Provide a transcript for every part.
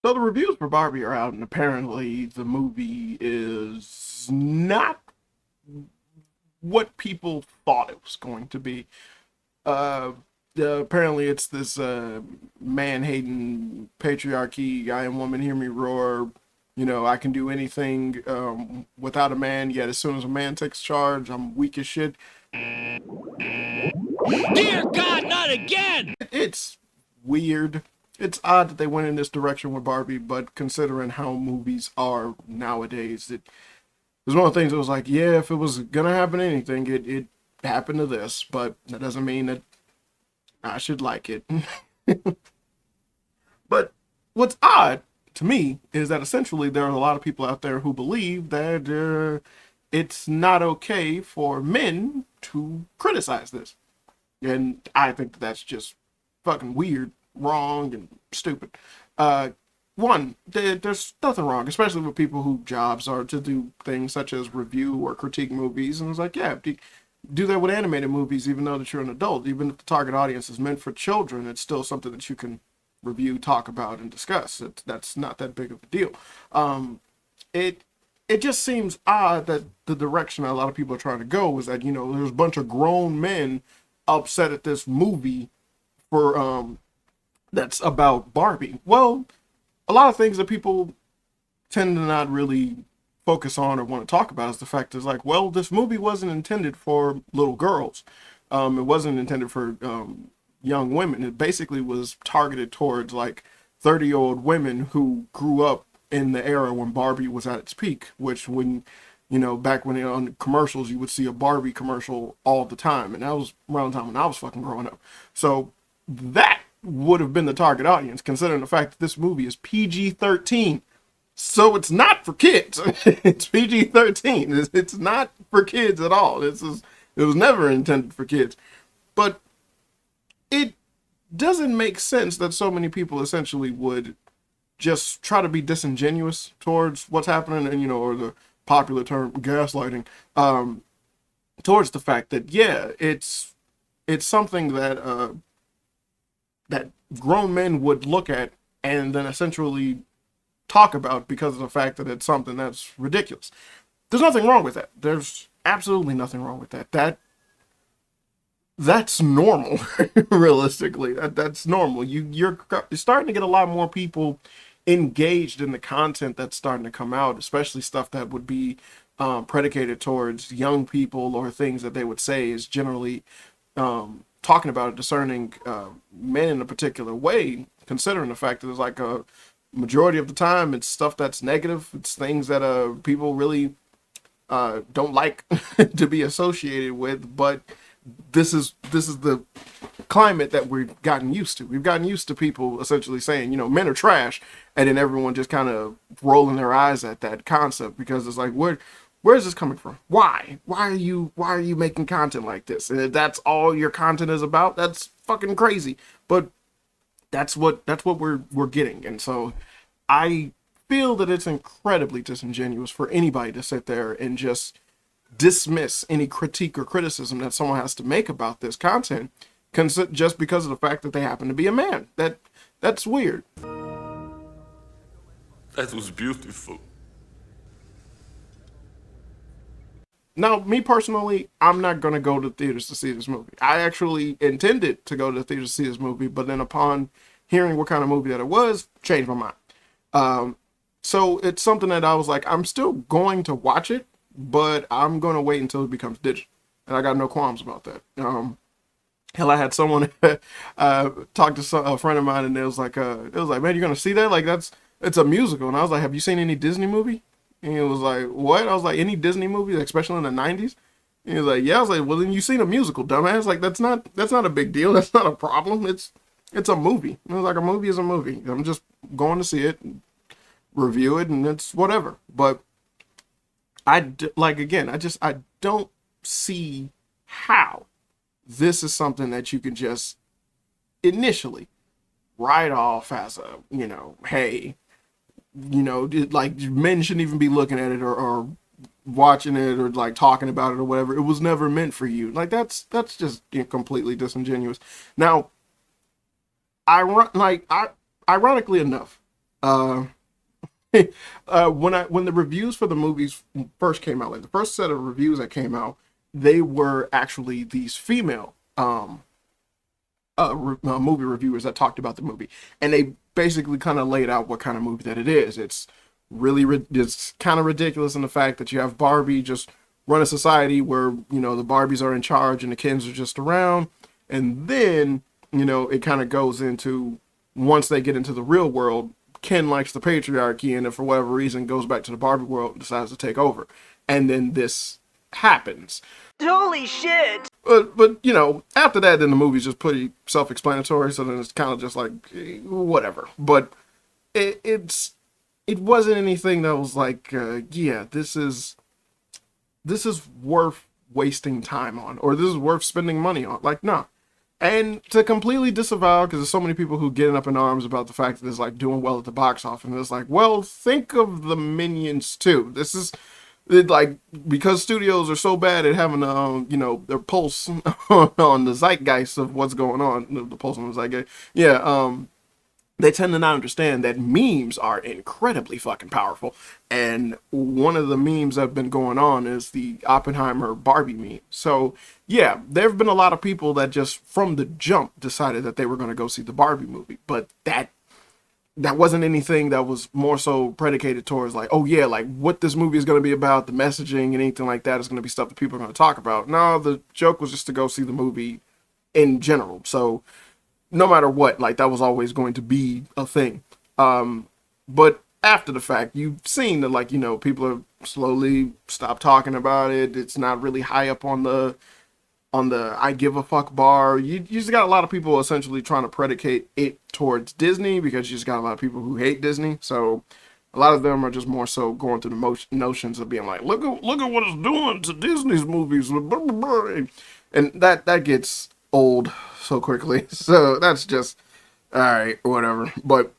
So the reviews for Barbie are out, and apparently the movie is not what people thought it was going to be. Uh, Apparently it's this man-hating patriarchy. I am woman, hear me roar. I can do anything without a man. Yet as soon as a man takes charge, I'm weak as shit. Dear God, not again! It's weird. It's odd that they went in this direction with Barbie, but considering how movies are nowadays, it was one of the things that was like, yeah, if it was gonna happen anything, it happened to this, but that doesn't mean that I should like it. But what's odd to me is that essentially there are a lot of people out there who believe that it's not okay for men to criticize this. And I think that's just fucking weird, wrong, and stupid. Uh, there's nothing wrong, especially with people whose jobs are to do things such as review or critique movies. And it's like, yeah, do that with animated movies, even though that you're an adult. Even if the target audience is meant for children, it's still something that you can review, talk about, and discuss. That's not that big of a deal. It it just seems odd that the direction a lot of people are trying to go is that there's a bunch of grown men upset at this movie for that's about Barbie. Well, a lot of things that people tend to not really focus on or want to talk about is the fact is like, well, this movie wasn't intended for little girls. It wasn't intended for young women. It basically was targeted towards like 30-year-old women who grew up in the era when Barbie was at its peak, which when back when on commercials you would see a Barbie commercial all the time, and that was around the time when I was fucking growing up. So that would have been the target audience, considering the fact that this movie is PG-13. So it's not for kids. It's PG-13. It's not for kids at all. It was never intended for kids. But it doesn't make sense that so many people essentially would just try to be disingenuous towards what's happening, and or the popular term gaslighting, towards the fact that yeah, it's something that that grown men would look at and then essentially talk about because of the fact that it's something that's ridiculous. There's nothing wrong with that. There's absolutely nothing wrong with that. That's normal. Realistically, that's normal. You're starting to get a lot more people engaged in the content that's starting to come out, especially stuff that would be predicated towards young people, or things that they would say is generally talking about discerning men in a particular way, considering the fact that there's like a majority of the time it's stuff that's negative. It's things that people really don't like to be associated with. But this is the climate that we've gotten used to. We've gotten used to people essentially saying, men are trash, and then everyone just kind of rolling their eyes at that concept, because it's like, where is this coming from? Why are you making content like this? And if that's all your content is about, that's fucking crazy. But that's what we're getting. And so I feel that it's incredibly disingenuous for anybody to sit there and just dismiss any critique or criticism that someone has to make about this content just because of the fact that they happen to be a man. That's weird. That was beautiful. Now, me personally, I'm not going to go to theaters to see this movie. I actually intended to go to the theaters to see this movie, but then upon hearing what kind of movie that it was, changed my mind. So it's something that I was like, I'm still going to watch it, but I'm going to wait until it becomes digital. And I got no qualms about that. Hell, I had someone talk to a friend of mine, and it was like, man, you're going to see that? Like, it's a musical. And I was like, have you seen any Disney movie? And he was like, what? I was like, any Disney movie, especially in the 90s? And he was like, yeah. I was like, well, then you've seen a musical, dumbass. Like, that's not a big deal. That's not a problem. It's a movie. It was like, a movie is a movie. I'm just going to see it, review it, and it's whatever. But like, again, I don't see how this is something that you can just initially write off as a, hey, like, men shouldn't even be looking at it, or watching it, or like talking about it, or whatever. It was never meant for you. Like, that's just completely disingenuous. Now, ironically enough, Uh, when the reviews for the movies first came out, like the first set of reviews that came out, they were actually these female movie reviewers that talked about the movie, and they basically kind of laid out what kind of movie that it is. It's it's kind of ridiculous in the fact that you have Barbie just run a society where the Barbies are in charge and the Kens are just around, and then it kind of goes into once they get into the real world, Ken likes the patriarchy, and if for whatever reason goes back to the Barbie world and decides to take over, and then this happens. Holy shit! But after that, then the movie's just pretty self-explanatory. So then it's kind of just like whatever. But it wasn't anything that was like, yeah, this is worth wasting time on, or this is worth spending money on. Like, no. And to completely disavow, because there's so many people who get up in arms about the fact that it's like doing well at the box office, and it's like, well, think of the Minions too. This is like, because studios are so bad at having their pulse on the zeitgeist of what's going on, the pulse on the zeitgeist. Yeah, they tend to not understand that memes are incredibly fucking powerful. And one of the memes that have been going on is the Oppenheimer Barbie meme. So yeah, there have been a lot of people that just from the jump decided that they were going to go see the Barbie movie, but that wasn't anything that was more so predicated towards like, oh yeah, like what this movie is going to be about, the messaging and anything like that is going to be stuff that people are going to talk about. No, the joke was just to go see the movie in general. So no matter what, like that was always going to be a thing. But after the fact, you've seen that like, people are slowly stop talking about it. It's not really high up on the I give a fuck bar. You just got a lot of people essentially trying to predicate it towards Disney, because you just got a lot of people who hate Disney. So a lot of them are just more so going through the notions of being like, look at what it's doing to Disney's movies, and that gets old so quickly. So that's just all right, whatever. But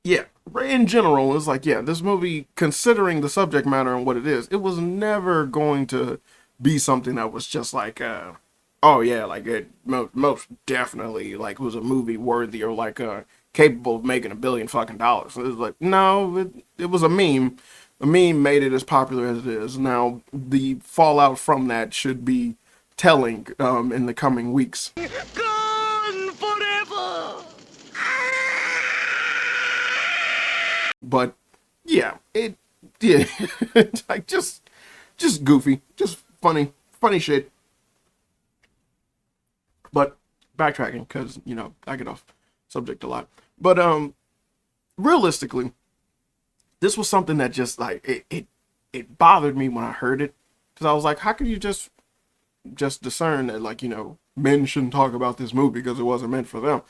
yeah, in general, it's like, yeah, this movie, considering the subject matter and what it is, it was never going to be something that was just like, oh yeah, like it most definitely like was a movie worthy or like capable of making $1 billion fucking dollars. It was like, no, it was a meme. A meme made it as popular as it is. Now the fallout from that should be telling in the coming weeks. Gone forever! But yeah, it's like just goofy, just funny shit. But backtracking, because I get off subject a lot. But realistically, this was something that just like it bothered me when I heard it, because I was like, how could you just discern that like men shouldn't talk about this movie because it wasn't meant for them?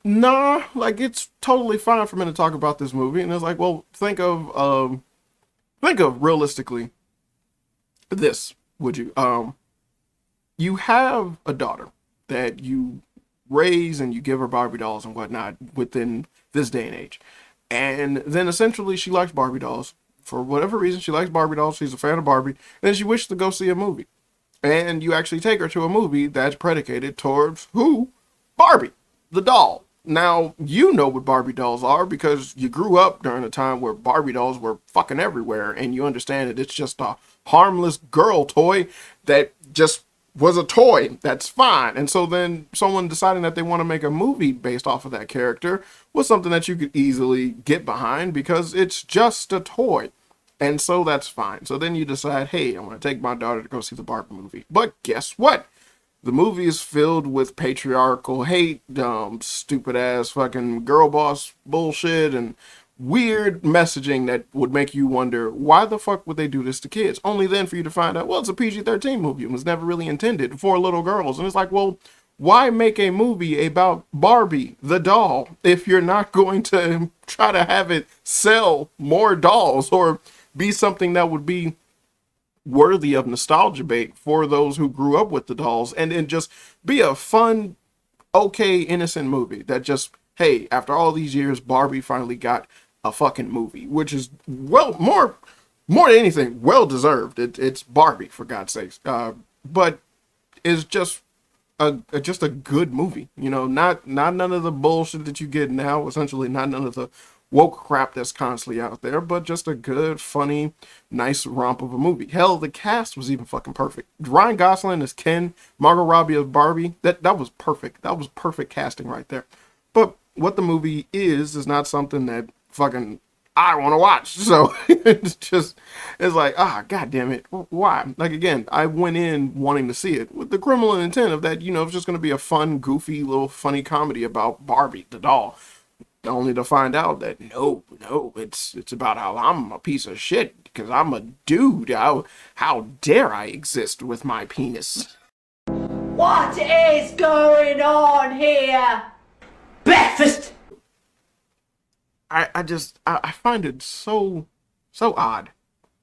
Nah, like it's totally fine for men to talk about this movie. And it's like, well, think of realistically this, would you? You have a daughter that you raise and you give her Barbie dolls and whatnot within this day and age. And then essentially she likes Barbie dolls. For whatever reason, she likes Barbie dolls. She's a fan of Barbie. And then she wishes to go see a movie. And you actually take her to a movie that's predicated towards who? Barbie, the doll. Now, you know what Barbie dolls are because you grew up during a time where Barbie dolls were fucking everywhere, and you understand that it's just a harmless girl toy that just was a toy. That's fine. And so then someone deciding that they want to make a movie based off of that character was something that you could easily get behind because it's just a toy. And so that's fine. So then you decide, hey, I want to take my daughter to go see the Barbie movie. But guess what? The movie is filled with patriarchal hate, stupid ass fucking girl boss bullshit, and weird messaging that would make you wonder, why the fuck would they do this to kids? Only then for you to find out, well, it's a PG-13 movie. It was never really intended for little girls. And it's like, well, why make a movie about Barbie, the doll, if you're not going to try to have it sell more dolls or be something that would be worthy of nostalgia bait for those who grew up with the dolls, and then just be a fun, okay, innocent movie that just, hey, after all these years, Barbie finally got a fucking movie, which is, well, more than anything, well deserved. It's Barbie, for God's sakes. But it's just just a good movie. You know, not none of the bullshit that you get now. Essentially, not none of the woke crap that's constantly out there, but just a good, funny, nice romp of a movie. Hell, the cast was even fucking perfect. Ryan Gosling as Ken, Margot Robbie as Barbie. That was perfect. That was perfect casting right there. But what the movie is not something that fucking I want to watch. So it's like, god damn it. Why? Like, again, I went in wanting to see it with the criminal intent of that, it's just going to be a fun, goofy, little funny comedy about Barbie, the doll. Only to find out that no, it's about how I'm a piece of shit because I'm a dude. How dare I exist with my penis? What is going on here? Breakfast! I find it so odd,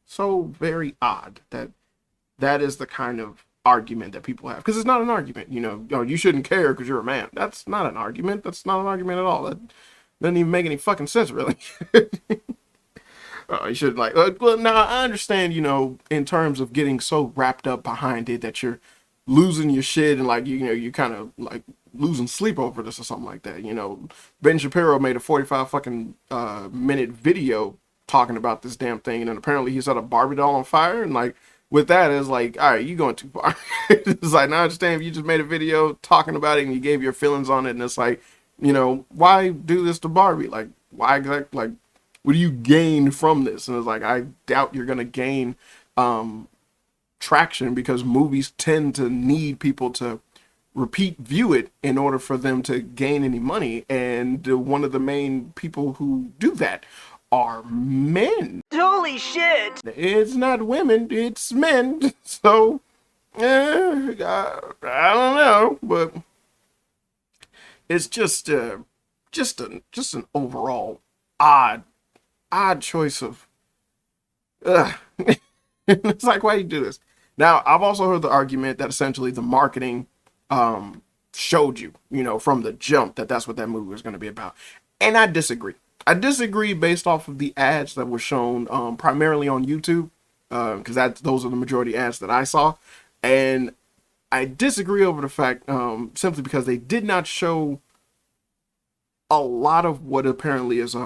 so very odd that is the kind of argument that people have, because it's not an argument. You shouldn't care because you're a man. That's not an argument. That's not an argument at all. That doesn't even make any fucking sense, really. You should, like, well, now I understand, in terms of getting so wrapped up behind it that you're losing your shit and, like, you kind of like losing sleep over this or something like that. Ben Shapiro made a 45 fucking minute video talking about this damn thing, and then apparently he set a Barbie doll on fire, and like with that it's like, all right, you going too far. It's like, now I understand if you just made a video talking about it and you gave your feelings on it, and it's like, why do this to Barbie? Like, why, like, what do you gain from this? And it's like, I doubt you're gonna gain traction, because movies tend to need people to repeat view it in order for them to gain any money, and one of the main people who do that are men. Holy shit! It's not women, it's men. So I don't know, but it's just an overall odd choice of it's like, why do you do this? Now, I've also heard the argument that essentially the marketing showed you, from the jump, that's what that movie was going to be about. And I disagree. I disagree based off of the ads that were shown primarily on YouTube, because those are the majority ads that I saw. And I disagree over the fact simply because they did not show a lot of what apparently is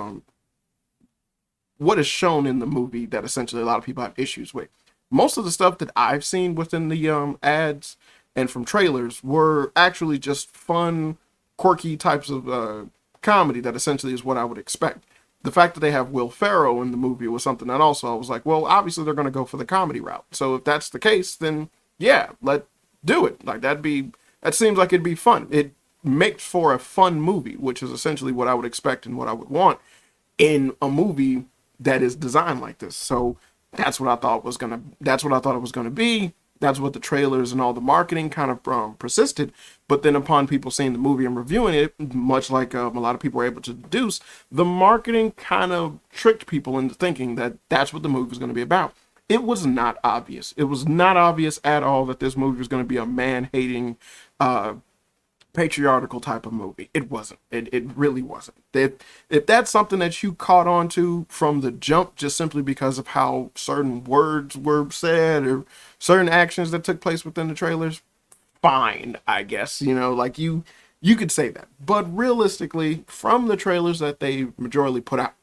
what is shown in the movie that essentially a lot of people have issues with. Most of the stuff that I've seen within the ads and from trailers were actually just fun, quirky types of comedy that essentially is what I would expect. The fact that they have Will Ferrell in the movie was something that also I was like, well, obviously they're going to go for the comedy route. So if that's the case, then yeah, let's do it. Like, that seems like it'd be fun. It makes for a fun movie, which is essentially what I would expect and what I would want in a movie that is designed like this. So that's what I thought it was going to be. That's what the trailers and all the marketing kind of persisted. But then upon people seeing the movie and reviewing it, much like a lot of people were able to deduce, the marketing kind of tricked people into thinking that that's what the movie was going to be about. It was not obvious. It was not obvious at all that this movie was going to be a man-hating, patriarchal type of movie. It wasn't. It really wasn't. If that's something that you caught on to from the jump, just simply because of how certain words were said or certain actions that took place within the trailers, fine, I guess. Like, you could say that. But realistically, from the trailers that they majorly put out,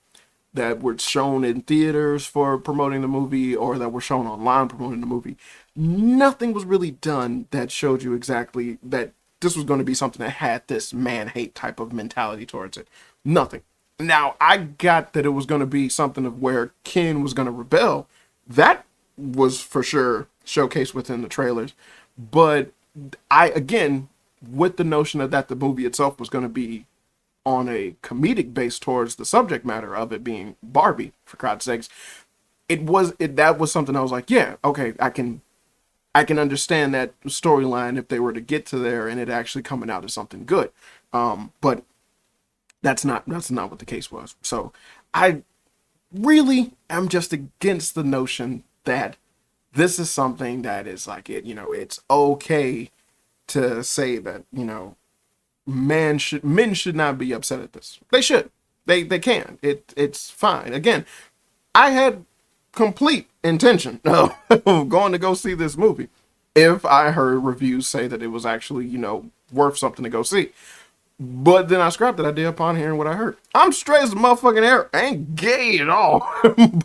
that were shown in theaters for promoting the movie or that were shown online promoting the movie, nothing was really done that showed you exactly that this was going to be something that had this man-hate type of mentality towards it. Nothing. Now, I got that it was going to be something of where Ken was going to rebel. That was for sure showcased within the trailers. But again, with the notion that the movie itself was going to be on a comedic base towards the subject matter of it being Barbie, for God's sakes, that was something I was like, yeah, okay, I can understand that storyline if they were to get to there and it actually coming out as something good. But that's not what the case was. So I really am just against the notion that this is something that is like, it's okay to say that, men should not be upset at this. They should. They can. It's fine. Again, I had complete intention of going to go see this movie. if I heard reviews say that it was actually, worth something to go see. But then I scrapped that idea upon hearing what I heard. I'm straight as a motherfucking air. I ain't gay at all.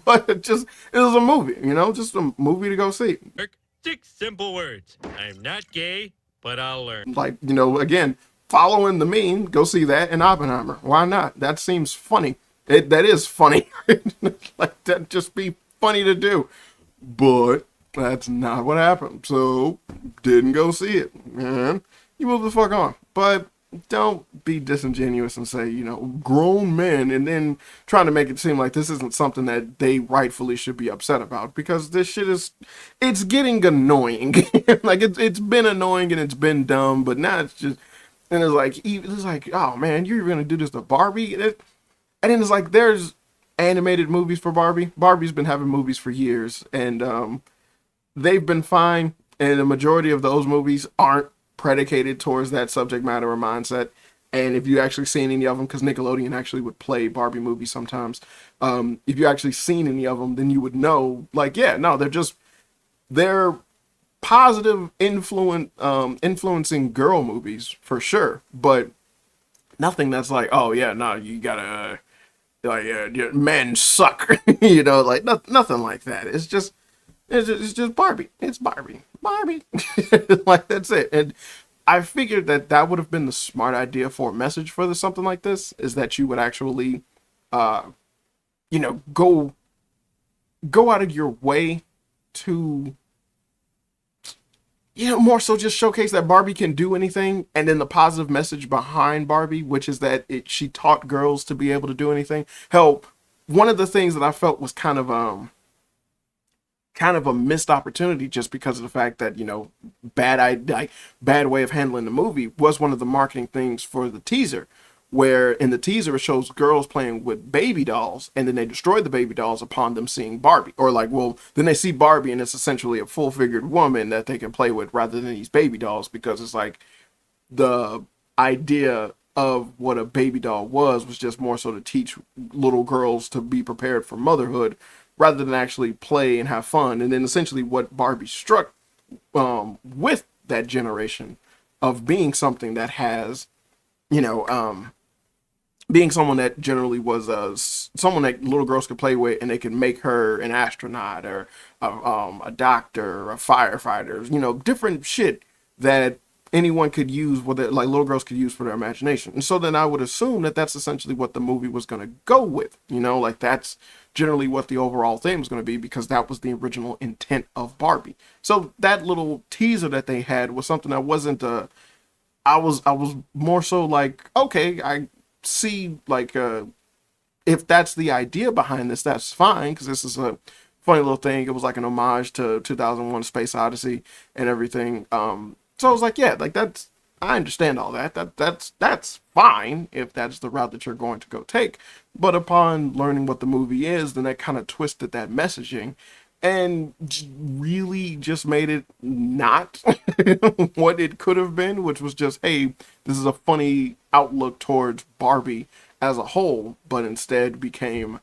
But it was a movie, just a movie to go see. 6 simple words. I'm not gay, but I'll learn. Like, again, following the meme, go see that and Oppenheimer. Why not? That seems funny. That is funny. Like, that just be funny to do. But that's not what happened. So, didn't go see it. Man, you move the fuck on. But don't be disingenuous and say, grown men, and then trying to make it seem like this isn't something that they rightfully should be upset about, because this shit it's getting annoying. Like, it's been annoying and it's been dumb, but now it's just, and it's like, oh man, you're gonna do this to Barbie? And then it's like, there's animated movies for Barbie. Barbie's been having movies for years, and they've been fine, and the majority of those movies aren't predicated towards that subject matter or mindset. And if you actually seen any of them, because Nickelodeon actually would play Barbie movies sometimes, if you actually seen any of them, then you would know, like, yeah, no, they're positive influencing girl movies for sure, but nothing that's like, oh yeah, no, you gotta men suck. Like nothing like that. It's just Barbie. It's Barbie. Like, that's it. And I figured that would have been the smart idea for a message for something like this, is that you would actually, go out of your way to, more so just showcase that Barbie can do anything, and then the positive message behind Barbie, which is that she taught girls to be able to do anything. Hell, one of the things that I felt was kind of a missed opportunity, just because of the fact that, bad way of handling the movie, was one of the marketing things for the teaser, where in the teaser it shows girls playing with baby dolls, and then they destroy the baby dolls upon them seeing Barbie, or then they see Barbie and it's essentially a full-figured woman that they can play with rather than these baby dolls, because it's like the idea of what a baby doll was just more so to teach little girls to be prepared for motherhood, rather than actually play and have fun. And then essentially what Barbie struck with that generation of being something that has, being someone that generally was someone that little girls could play with, and they can make her an astronaut or a doctor or a firefighter, different shit that anyone could use, like little girls could use for their imagination. And so then I would assume that that's essentially what the movie was going to go with, like that's generally what the overall theme was going to be, because that was the original intent of Barbie. So that little teaser that they had was something that wasn't I was more so like, okay, I see, like, if that's the idea behind this, that's fine, because this is a funny little thing. It was like an homage to 2001: Space Odyssey and everything. So I was like, yeah, like I understand all that. That's fine if that's the route that you're going to go take. But upon learning what the movie is, then that kind of twisted that messaging and really just made it not what it could have been, which was just, hey, this is a funny outlook towards Barbie as a whole, but instead became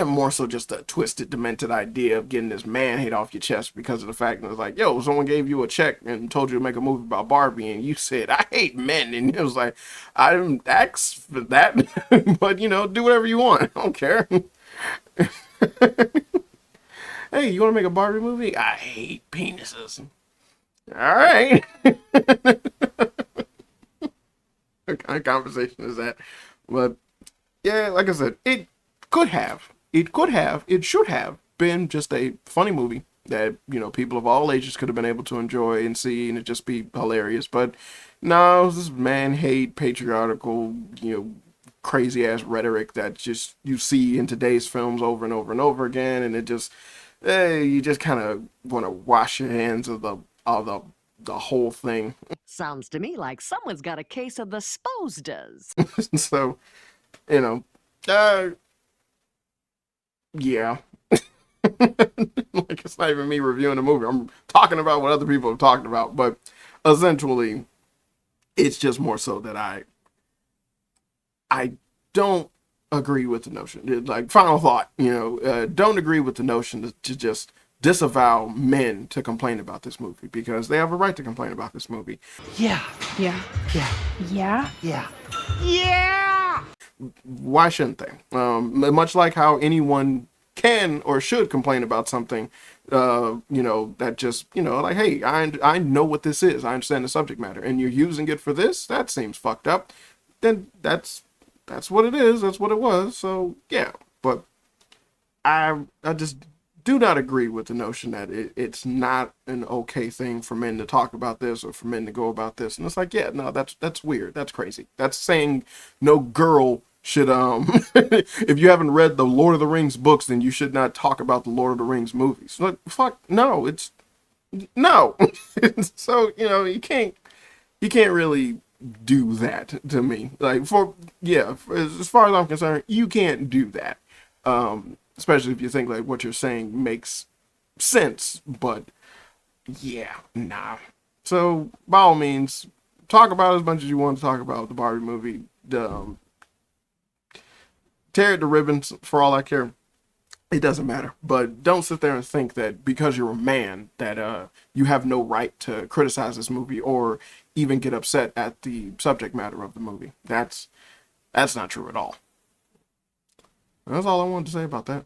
more so just a twisted, demented idea of getting this man hate off your chest because of the fact that it's like, yo, someone gave you a check and told you to make a movie about Barbie, and you said, I hate men, and it was like, I didn't ask for that, but do whatever you want. I don't care. Hey, you want to make a Barbie movie? I hate penises. All right. What kind of conversation is that? But yeah, like I said, it should have been just a funny movie that, people of all ages could have been able to enjoy and see, and it just be hilarious. But no, this man hate, patriarchal, crazy ass rhetoric that just you see in today's films over and over and over again, and it just, you just kind of want to wash your hands of the whole thing. Sounds to me like someone's got a case of the spostas. So, yeah. Like, it's not even me reviewing the movie. I'm talking about what other people have talked about, but essentially, it's just more so that I don't agree with the notion. Like, final thought, don't agree with the notion to just disavow men to complain about this movie, because they have a right to complain about this movie. Yeah. Yeah. Yeah. Yeah. Yeah. Yeah. Why shouldn't they? Much like how anyone can or should complain about something, that just, like, hey, I know what this is. I understand the subject matter, and you're using it for this? That seems fucked up. Then that's what it is. That's what it was. So, yeah. But I just do not agree with the notion that it's not an okay thing for men to talk about this or for men to go about this. And it's like, yeah, no, that's weird. That's crazy. That's saying no girl should, if you haven't read the Lord of the Rings books, then you should not talk about the Lord of the Rings movies. Like, fuck, no, no. So, you can't really do that to me. Like, as far as I'm concerned, you can't do that. Especially if you think like what you're saying makes sense, but yeah, nah. So by all means, talk about as much as you want to talk about the Barbie movie. Tear it to ribbons for all I care. It doesn't matter. But don't sit there and think that because you're a man that you have no right to criticize this movie or even get upset at the subject matter of the movie. That's not true at all. That's all I wanted to say about that.